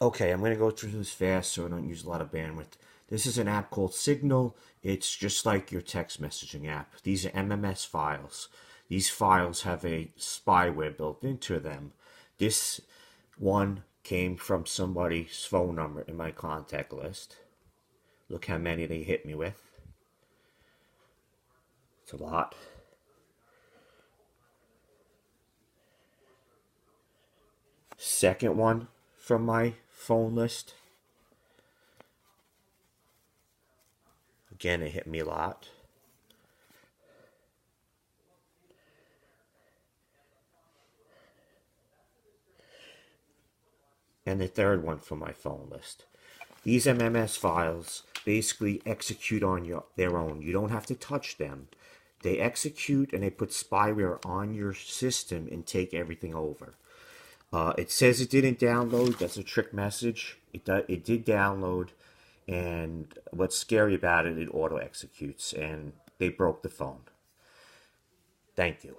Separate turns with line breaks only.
Okay, I'm going to go through this fast so I don't use a lot of bandwidth. This is an app called Signal. It's just like your text messaging app. These are MMS files. These files have a spyware built into them. This one came from somebody's phone number in my contact list. Look how many they hit me with. It's a lot. Second one from my phone list. Again, it hit me a lot. And the third one from my phone list. These MMS files basically execute on their own. You don't have to touch them. They execute and they put spyware on your system and take everything over. It says it didn't download. That's a trick message. It did download, and what's scary about it, it auto executes, and they broke the phone. Thank you.